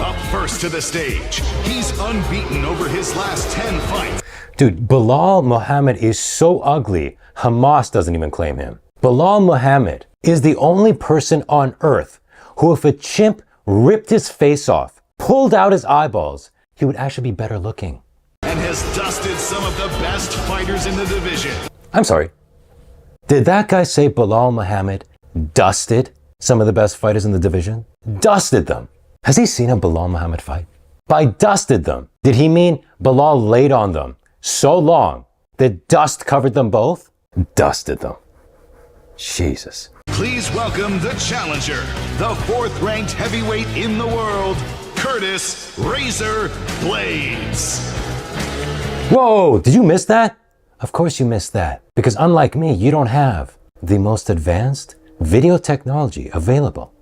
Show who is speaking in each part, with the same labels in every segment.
Speaker 1: Up first to the stage, he's unbeaten over his last 10 fights.
Speaker 2: Dude, Belal Muhammad is so ugly, Hamas doesn't even claim him. Belal Muhammad is the only person on earth who, if a chimp ripped his face off, pulled out his eyeballs, he would actually be better looking.
Speaker 1: And has dusted some of the best fighters in the division.
Speaker 2: I'm sorry. Did that guy say Belal Muhammad dusted some of the best fighters in the division? Dusted them. Has he seen a Belal Muhammad fight? By dusted them, did he mean Belal laid on them so long that dust covered them both? Dusted them. Jesus.
Speaker 1: Please welcome the challenger, the 4th-ranked heavyweight in the world, Curtis Razor Blades.
Speaker 2: Whoa, did you miss that? Of course you missed that, because unlike me, you don't have the most advanced video technology available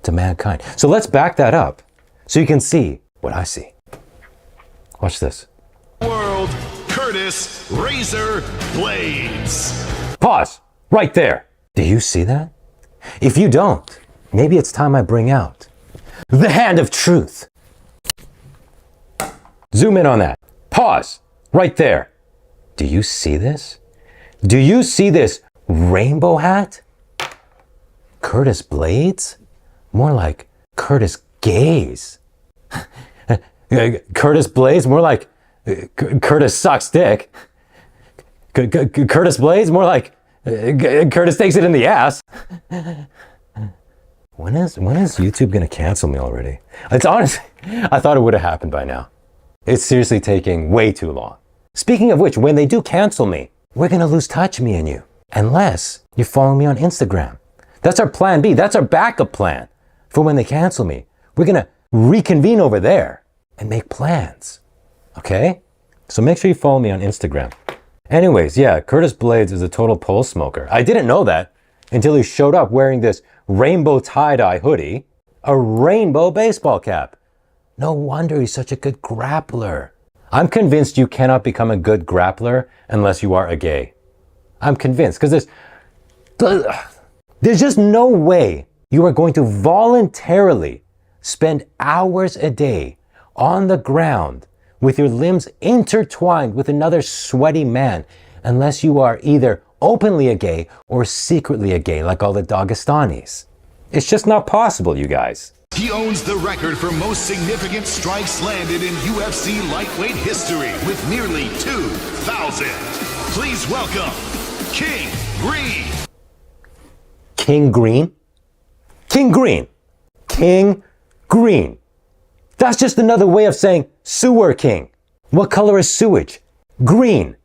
Speaker 2: to mankind. So let's back that up so you can see what I see. Watch this.
Speaker 1: World, Curtis Razor Blades.
Speaker 2: Pause, right there. Do you see that? If you don't, maybe it's time I bring out the hand of truth. Zoom in on that. Pause, right there. Do you see this? Do you see this rainbow hat? Curtis Blades? More like Curtis Gaze. Curtis Blades? More like Curtis sucks dick. Curtis Blades? More like Curtis takes it in the ass. When is YouTube gonna cancel me already? It's honestly, I thought it would have happened by now. It's seriously taking way too long. Speaking of which, when they do cancel me, we're gonna lose touch, me and you. Unless you follow me on Instagram. That's our plan B. That's our backup plan for when they cancel me. We're gonna reconvene over there and make plans. Okay? So make sure you follow me on Instagram. Anyways, yeah, Curtis Blades is a total pole smoker. I didn't know that until he showed up wearing this rainbow tie-dye hoodie, a rainbow baseball cap. No wonder he's such a good grappler. I'm convinced you cannot become a good grappler unless you are a gay. I'm convinced, because there's just no way you are going to voluntarily spend hours a day on the ground with your limbs intertwined with another sweaty man unless you are either openly a gay or secretly a gay like all the Dagestanis. It's just not possible, you guys.
Speaker 1: He owns the record for most significant strikes landed in UFC lightweight history with nearly 2,000. Please welcome King Green.
Speaker 2: King Green? King Green. King Green. That's just another way of saying sewer king. What color is sewage? Green.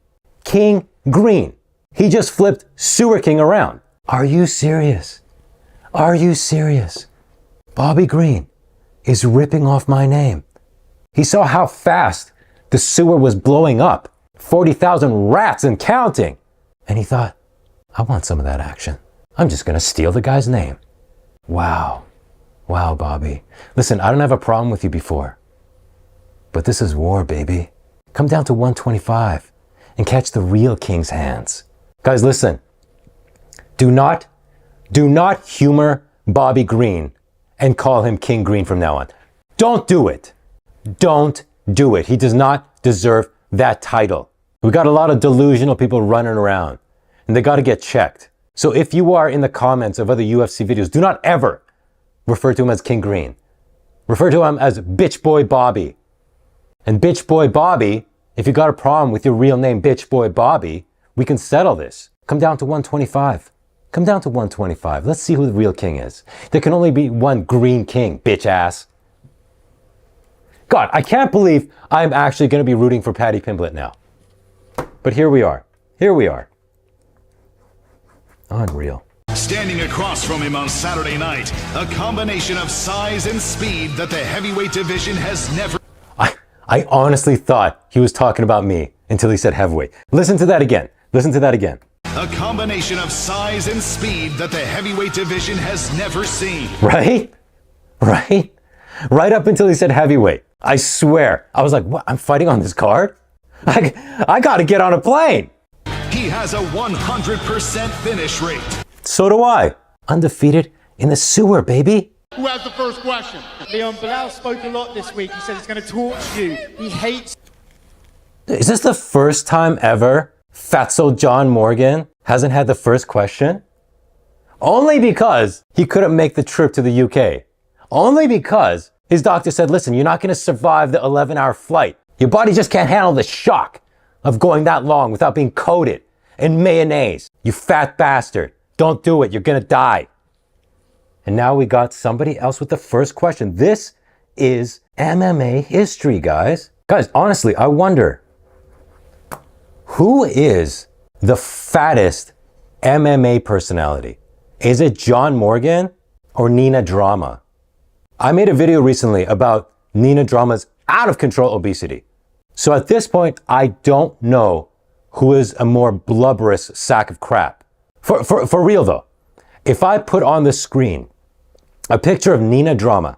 Speaker 2: King Green. He just flipped sewer king around. Are you serious? Are you serious? Bobby Green is ripping off my name. He saw how fast the sewer was blowing up. 40,000 rats and counting. And he thought, I want some of that action. I'm just gonna steal the guy's name. Wow. Wow, Bobby. Listen, I don't have a problem with you before. But this is war, baby. Come down to 125 and catch the real king's hands. Guys, listen. Do not humor Bobby Green and call him King Green from now on. Don't do it. Don't do it. He does not deserve that title. We got a lot of delusional people running around and they got to get checked. So if you are in the comments of other UFC videos, do not ever refer to him as King Green. Refer to him as Bitch Boy Bobby. And Bitch Boy Bobby, if you got a problem with your real name, Bitch Boy Bobby, we can settle this. Come down to 125. Come down to 125. Let's see who the real king is. There can only be one green king, bitch ass. God, I can't believe I'm actually going to be rooting for Paddy Pimblett now. But here we are. Here we are. Unreal.
Speaker 1: Standing across from him on Saturday night, a combination of size and speed that the heavyweight division has never...
Speaker 2: I honestly thought he was talking about me until he said heavyweight. Listen to that again. Listen to that again.
Speaker 1: A combination of size and speed that the heavyweight division has never seen.
Speaker 2: Right? Right? Right up until he said heavyweight. I swear. I was like, what? I'm fighting on this card? I gotta get on a plane.
Speaker 1: He has a 100% finish rate.
Speaker 2: So do I. Undefeated in the sewer, baby.
Speaker 3: Who has the first question?
Speaker 4: Leon, Belal spoke a lot this week. He said he's going to torch you. He hates...
Speaker 2: Is this the first time ever Fatso John Morgan hasn't had the first question? Only because he couldn't make the trip to the UK. Only because his doctor said, listen, you're not going to survive the 11-hour flight. Your body just can't handle the shock of going that long without being coated in mayonnaise. You fat bastard. Don't do it. You're going to die. And now we got somebody else with the first question. This is MMA history, guys. Guys, honestly, I wonder, who is the fattest MMA personality? Is it John Morgan or Nina Drama? I made a video recently about Nina Drama's out of control obesity. So at this point, I don't know who is a more blubberous sack of crap. For real though, if I put on the screen a picture of Nina Drama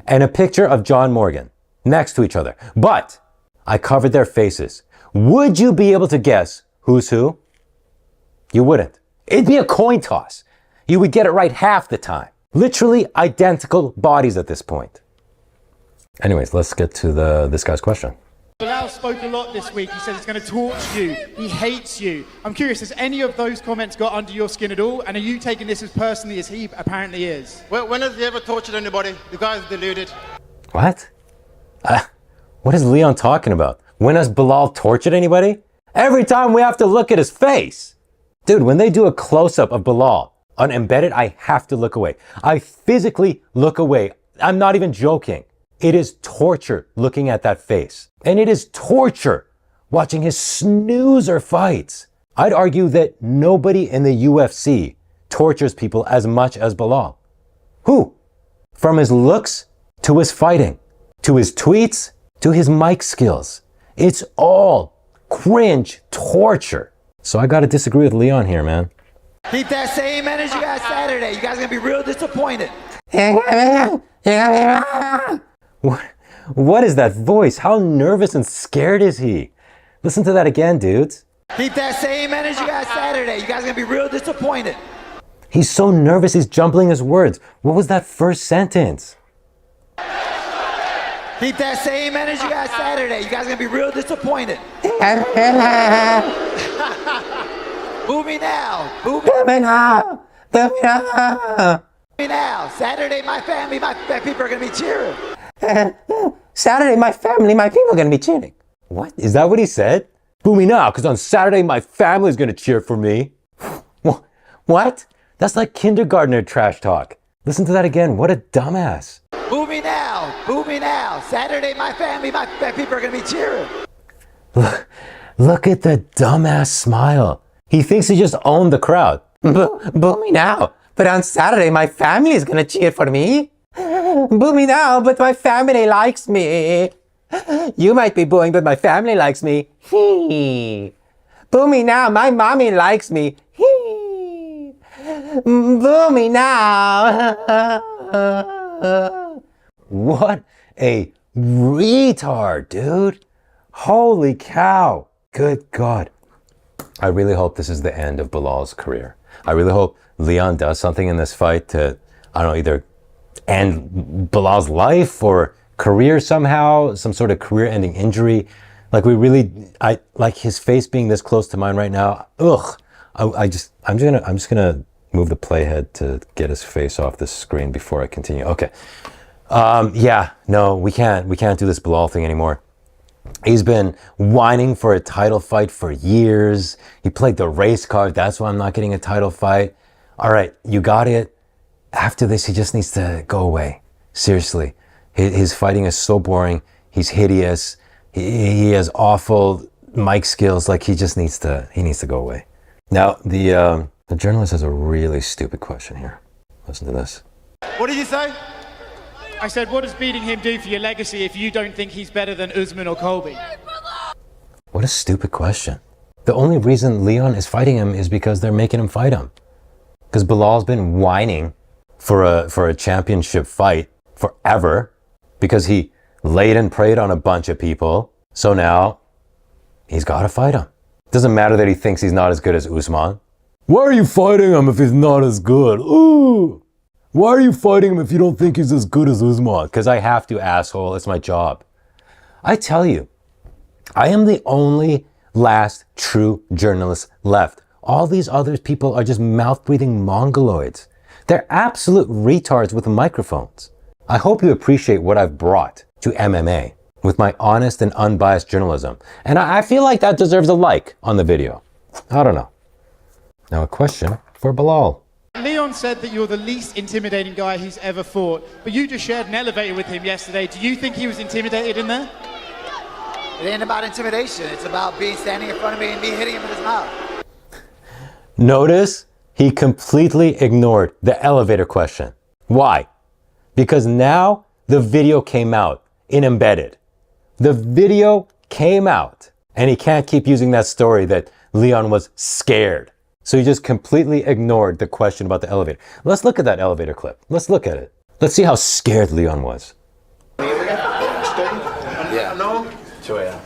Speaker 2: and a picture of John Morgan next to each other, but I covered their faces, would you be able to guess who's who? You wouldn't. It'd be a coin toss. You would get it right half the time. Literally identical bodies at this point. Anyways, let's get to this guy's question.
Speaker 4: Belal spoke a lot this week. He said he's going to torch you. He hates you. I'm curious, has any of those comments got under your skin at all? And are you taking this as personally as he apparently is?
Speaker 3: Well, when has he ever tortured anybody? The guy's deluded.
Speaker 2: What? What is Leon talking about? When has Belal tortured anybody? Every time we have to look at his face. Dude, when they do a close-up of Belal on Embedded, I have to look away. I physically look away. I'm not even joking. It is torture looking at that face. And it is torture watching his snoozer fights. I'd argue that nobody in the UFC tortures people as much as Belal. Who? From his looks to his fighting, to his tweets, to his mic skills. It's all cringe torture. So I gotta disagree with Leon here, man.
Speaker 5: Keep that same energy you got Saturday. You guys are gonna be real disappointed.
Speaker 2: What is that voice? How nervous and scared is he? Listen to that again, dudes.
Speaker 5: Keep that same energy you got Saturday. You guys are gonna be real disappointed.
Speaker 2: He's so nervous, he's jumbling his words. What was that first sentence?
Speaker 5: Keep that same energy you got Saturday. You guys are gonna be real disappointed. Boo me now. Boo me now. Boo me now. Boo me now. Saturday, my family, my people are gonna be cheering.
Speaker 2: Saturday, my family, my people are gonna be cheering. What? Is that what he said? Boo me now, because on Saturday, my family's gonna cheer for me. What? That's like kindergartner trash talk. Listen to that again. What a dumbass.
Speaker 5: Boo me now. Boo me now. Saturday, my family, my people are gonna be cheering.
Speaker 2: Look at the dumbass smile. He thinks he just owned the crowd. Boo me now. But on Saturday, my family is gonna cheer for me. Boo me now, but my family likes me. You might be booing, but my family likes me. Boo me now, my mommy likes me. Boo me now. What a retard, dude. Holy cow. Good God. I really hope this is the end of Belal's career. I really hope Leon does something in this fight to, I don't know, either end Belal's life or career somehow, some sort of career-ending injury. Like like his face being this close to mine right now. Ugh. I'm just gonna move the playhead to get his face off the screen before I continue. Okay. Yeah, no, we can't do this Belal thing anymore. He's been whining for a title fight for years. He played the race card. That's why I'm not getting a title fight. All right, you got it. After this, he just needs to go away. Seriously. His fighting is so boring. He's hideous. He has awful mic skills. Like he needs to go away. Now, the journalist has a really stupid question here. Listen to this.
Speaker 3: What did you say?
Speaker 4: I said, what does beating him do for your legacy if you don't think he's better than Usman or Colby?
Speaker 2: What a stupid question. The only reason Leon is fighting him is because they're making him fight him. Because Belal's been whining for a championship fight forever because he laid and preyed on a bunch of people. So now he's got to fight him. Doesn't matter that he thinks he's not as good as Usman. Why are you fighting him if he's not as good? Ooh. Why are you fighting him if you don't think he's as good as Usman? Because I have to, asshole. It's my job. I tell you, I am the only last true journalist left. All these other people are just mouth-breathing mongoloids. They're absolute retards with microphones. I hope you appreciate what I've brought to MMA with my honest and unbiased journalism. And I feel like that deserves a like on the video. I don't know. Now a question for Belal.
Speaker 4: Leon said that you're the least intimidating guy he's ever fought, but you just shared an elevator with him yesterday. Do you think he was intimidated in there?
Speaker 5: It ain't about intimidation. It's about being standing in front of me and me hitting him in his mouth.
Speaker 2: Notice he completely ignored the elevator question. Why? Because now the video came out in embedded. The video came out and he can't keep using that story that Leon was scared. So he just completely ignored the question about the elevator. Let's look at that elevator clip. Let's look at it. Let's see how scared Leon was.
Speaker 5: Yeah. No. 2 a.m.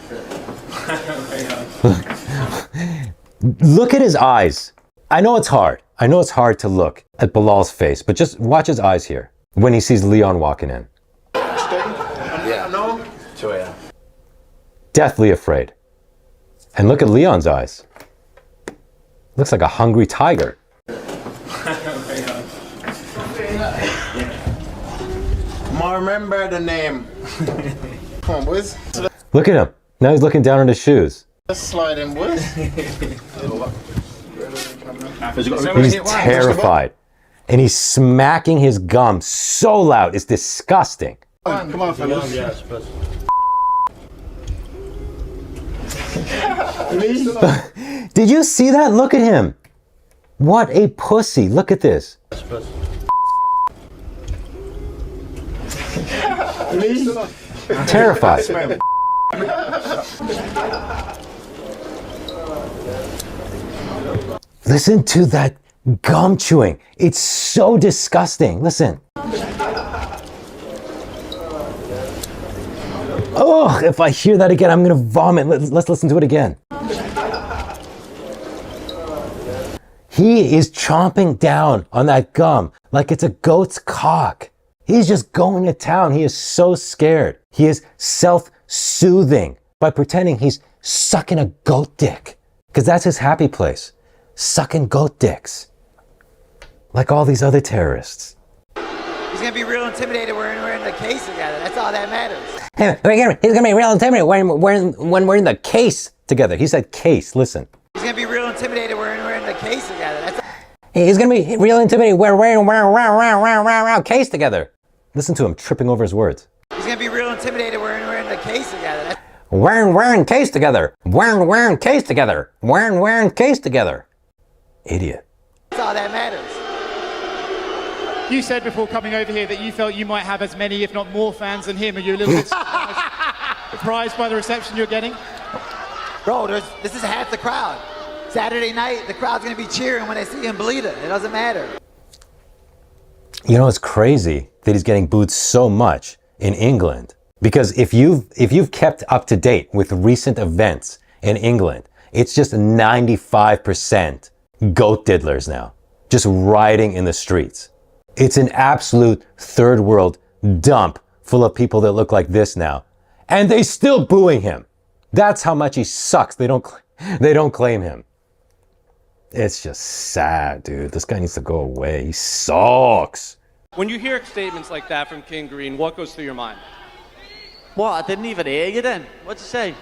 Speaker 2: Look at his eyes. I know it's hard. I know it's hard to look at Belal's face, but just watch his eyes here when he sees Leon walking in.
Speaker 5: Yeah. No. 2 a.m.
Speaker 2: Deathly afraid. And look at Leon's eyes. Looks like a hungry tiger.
Speaker 3: Remember the name. Come on, boys.
Speaker 2: Look at him. Now he's looking down at his shoes.
Speaker 3: Let's slide in, boys.
Speaker 2: He's terrified. And he's smacking his gum so loud, it's disgusting.
Speaker 3: Come on, fellas.
Speaker 2: Did you see that? Look at him. What a pussy. Look at this. Terrified. Listen to that gum chewing. It's so disgusting. Listen. Oh, if I hear that again, I'm going to vomit. Let's listen to it again. He is chomping down on that gum like it's a goat's cock. He's just going to town. He is so scared. He is self-soothing by pretending he's sucking a goat dick. Because that's his happy place. Sucking goat dicks. Like all these other terrorists.
Speaker 5: He's gonna be real intimidated when we're in the case together. That's all that matters.
Speaker 2: Hey, he's gonna be real intimidated when we're in the case together. He said case, listen.
Speaker 5: He's gonna be real intimidated when we're in the case together. That's all.
Speaker 2: He's gonna be real intimidated when we're in the case together. Listen to him tripping over his words.
Speaker 5: He's gonna be real intimidated when we're in the case together. That's
Speaker 2: We're in case together. We're in case together. We're in case together. Idiot.
Speaker 5: all that matters.
Speaker 4: You said before coming over here that you felt you might have as many, if not more, fans than him. Are you a little bit surprised by the reception you're getting?
Speaker 5: Bro, this is half the crowd. Saturday night, the crowd's gonna be cheering when they see him bleeding. It doesn't matter.
Speaker 2: You know, it's crazy that he's getting booed so much in England. Because if you've kept up to date with recent events in England, it's just 95% goat diddlers now, just rioting in the streets. It's an absolute third world dump full of people that look like this now. And they still booing him. That's how much he sucks. They don't claim him. It's just sad, dude. This guy needs to go away. He sucks.
Speaker 6: When you hear statements like that from King Green, what goes through your mind?
Speaker 7: What? I didn't even hear you then. What'd you say?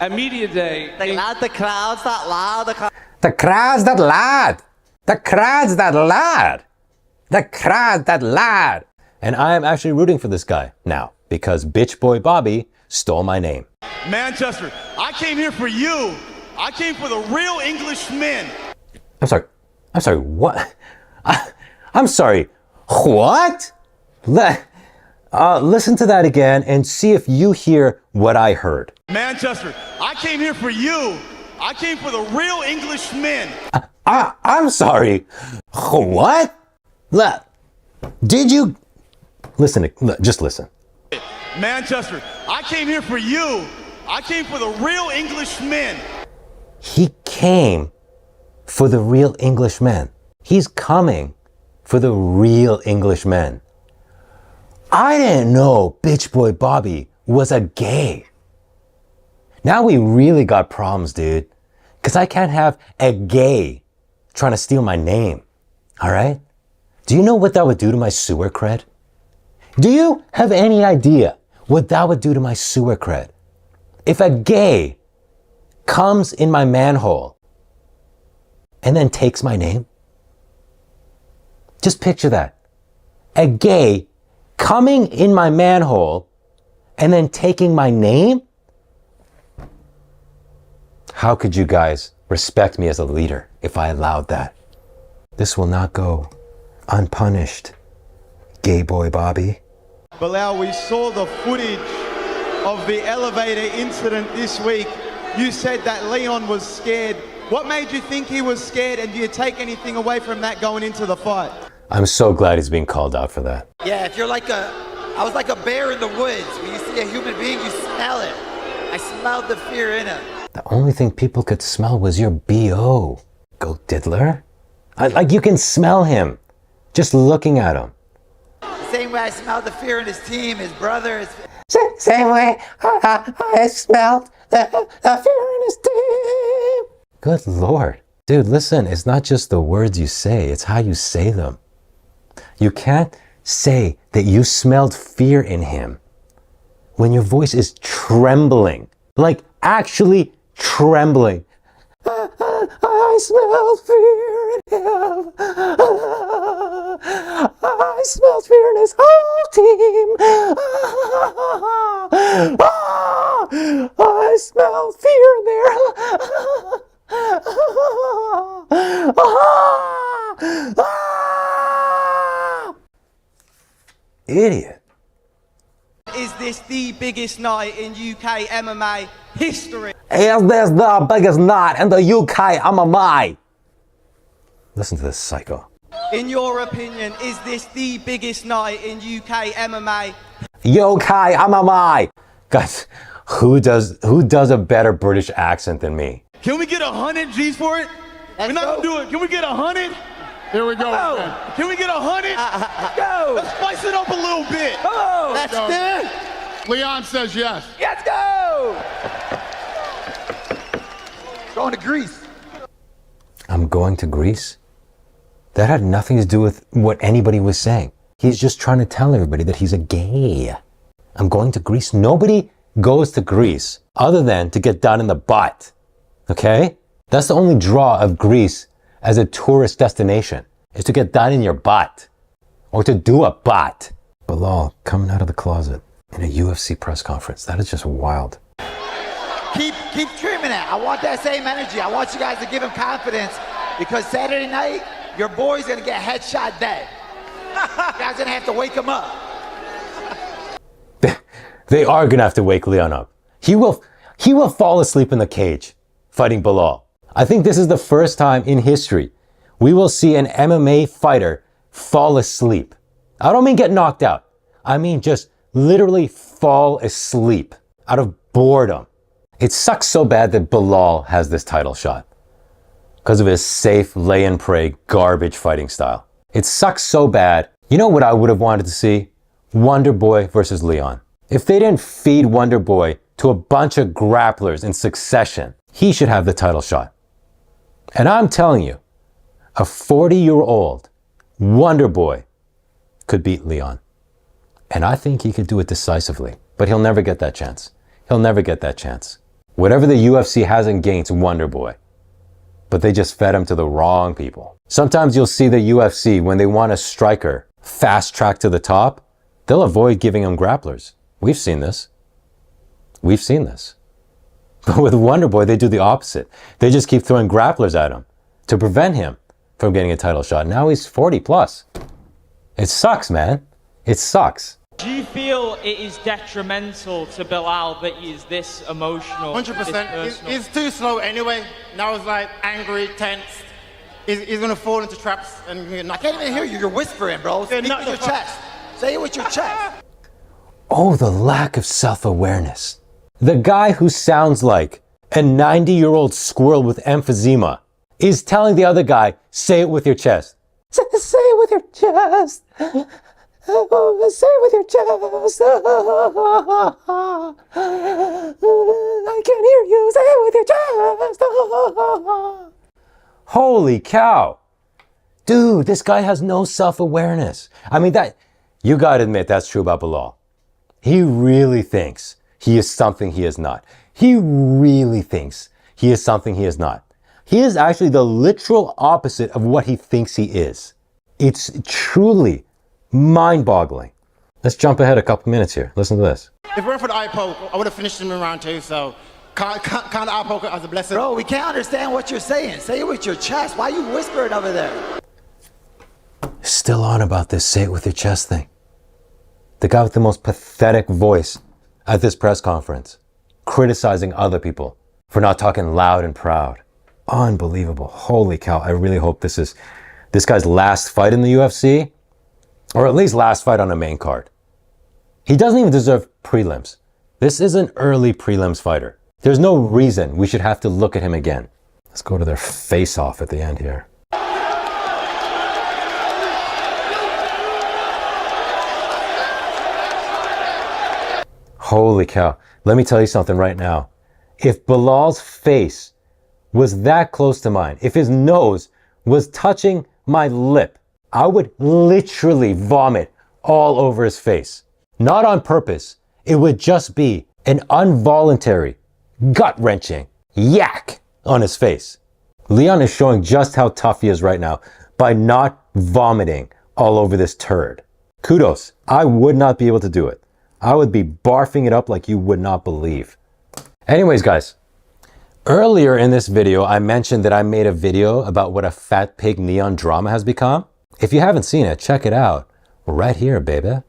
Speaker 6: At Media Day,
Speaker 7: The crowd's that loud.
Speaker 2: The crowd's that loud. The crowd's that loud. The crowd's that loud. And I am actually rooting for this guy now because bitch boy Bobby stole my name.
Speaker 8: Manchester, I came here for you. I came for the real English men.
Speaker 2: I'm sorry, what? I'm sorry, what? Listen to that again and see if you hear what I heard.
Speaker 8: Manchester, I came here for you. I came for the real English men.
Speaker 2: I'm sorry, what? Did you? Listen, just listen.
Speaker 8: Manchester, I came here for you. I came for the real English men.
Speaker 2: He came for the real Englishmen. He's coming for the real Englishmen. I didn't know Bitch Boy Bobby was a gay. Now we really got problems, dude. Because I can't have a gay trying to steal my name. All right? Do you know what that would do to my sewer cred? Do you have any idea what that would do to my sewer cred? If a gay comes in my manhole and then takes my name? Just picture that. A gay coming in my manhole and then taking my name? How could you guys respect me as a leader if I allowed that? This will not go unpunished, gay boy Bobby.
Speaker 8: Belal, we saw the footage of the elevator incident this week. You said that Leon was scared. What made you think he was scared, and do you take anything away from that going into the fight?
Speaker 2: I'm so glad he's being called out for that.
Speaker 5: Yeah, if you're like I was like a bear in the woods. When you see a human being, you smell it. I smelled the fear in him.
Speaker 2: The only thing people could smell was your B.O. Goat diddler. Like you can smell him just looking at him.
Speaker 5: The same way I smelled the fear in his team, his brother, his...
Speaker 2: Same way I smelled the fear in his team. Good Lord. Dude, listen, it's not just the words you say, it's how you say them. You can't say that you smelled fear in him when your voice is trembling, like actually trembling. I smelled fear in him. I smelled fear in his whole team. I smelled fear in there. Idiot.
Speaker 9: Is this the biggest night in UK MMA history?
Speaker 2: Is this the biggest night in the UK MMA? Listen to this psycho.
Speaker 9: In your opinion, is this the biggest night in UK MMA?
Speaker 2: UK MMA. Guys, who does a better British accent than me?
Speaker 8: Can we get 100 G's for it? We're not gonna do it. Can we get 100?
Speaker 3: Here we go.
Speaker 8: Can we get 100?
Speaker 5: Go!
Speaker 8: Let's spice it up a little bit.
Speaker 5: Oh, that's
Speaker 3: go.
Speaker 5: it.
Speaker 3: Leon says yes.
Speaker 5: Let's go! Going to Greece.
Speaker 2: I'm going to Greece? That had nothing to do with what anybody was saying. He's just trying to tell everybody that he's a gay. I'm going to Greece. Nobody goes to Greece other than to get done in the butt. Okay? That's the only draw of Greece as a tourist destination, is to get done in your butt. Or to do a butt. Belal coming out of the closet in a UFC press conference. That is just wild.
Speaker 5: Keep trimming it. I want that same energy. I want you guys to give him confidence, because Saturday night, your boy's gonna get headshot dead. You guys gonna have to wake him up.
Speaker 2: They are gonna have to wake Leon up. He will fall asleep in the cage fighting Belal. I think this is the first time in history we will see an MMA fighter fall asleep. I don't mean get knocked out. I mean just literally fall asleep out of boredom. It sucks so bad that Belal has this title shot because of his safe lay and pray garbage fighting style. It sucks so bad. You know what I would have wanted to see? Wonder Boy versus Leon. If they didn't feed Wonder Boy to a bunch of grapplers in succession, he should have the title shot. And I'm telling you, a 40-year-old Wonder Boy could beat Leon. And I think he could do it decisively, but he'll never get that chance. He'll never get that chance. Whatever the UFC has against Wonder Boy, but they just fed him to the wrong people. Sometimes you'll see the UFC, when they want a striker fast track to the top, they'll avoid giving him grapplers. We've seen this. We've seen this. But with Wonder Boy, they do the opposite. They just keep throwing grapplers at him to prevent him from getting a title shot. Now he's 40 plus. It sucks, man. It sucks.
Speaker 10: Do you feel it is detrimental to Belal that he is this emotional?
Speaker 3: 100%. He's too slow anyway. Now he's like angry, tense. He's gonna fall into traps and
Speaker 5: I can't even hear you. You're whispering, bro. Speak with your chest. Say it with your chest.
Speaker 2: Oh, the lack of self-awareness. The guy who sounds like a 90-year-old squirrel with emphysema is telling the other guy, say it with your chest. Say it with your chest. Say it with your chest. I can't hear you. Say it with your chest. Holy cow. Dude, this guy has no self-awareness. I mean, you gotta admit that's true about BELAL. He really thinks he is something he is not. He really thinks he is something he is not. He is actually the literal opposite of what he thinks he is. It's truly mind-boggling. Let's jump ahead a couple minutes here. Listen to this.
Speaker 3: If it weren't for the eye poke, I would have finished him in round 2, so count the eye poke as a blessing.
Speaker 5: Bro, we can't understand what you're saying. Say it with your chest. Why are you whispering over there?
Speaker 2: Still on about this say it with your chest thing. The guy with the most pathetic voice at this press conference, criticizing other people for not talking loud and proud. Unbelievable. Holy cow. I really hope this is this guy's last fight in the UFC, or at least last fight on a main card. He doesn't even deserve prelims. This is an early prelims fighter. There's no reason we should have to look at him again. Let's go to their face-off at the end here. Holy cow. Let me tell you something right now. If BELAL's face was that close to mine, if his nose was touching my lip, I would literally vomit all over his face. Not on purpose. It would just be an involuntary, gut-wrenching yak on his face. Leon is showing just how tough he is right now by not vomiting all over this turd. Kudos. I would not be able to do it. I would be barfing it up like you would not believe. Anyways, guys, earlier in this video, I mentioned that I made a video about what a fat pig neon drama has become. If you haven't seen it, check it out right here, baby.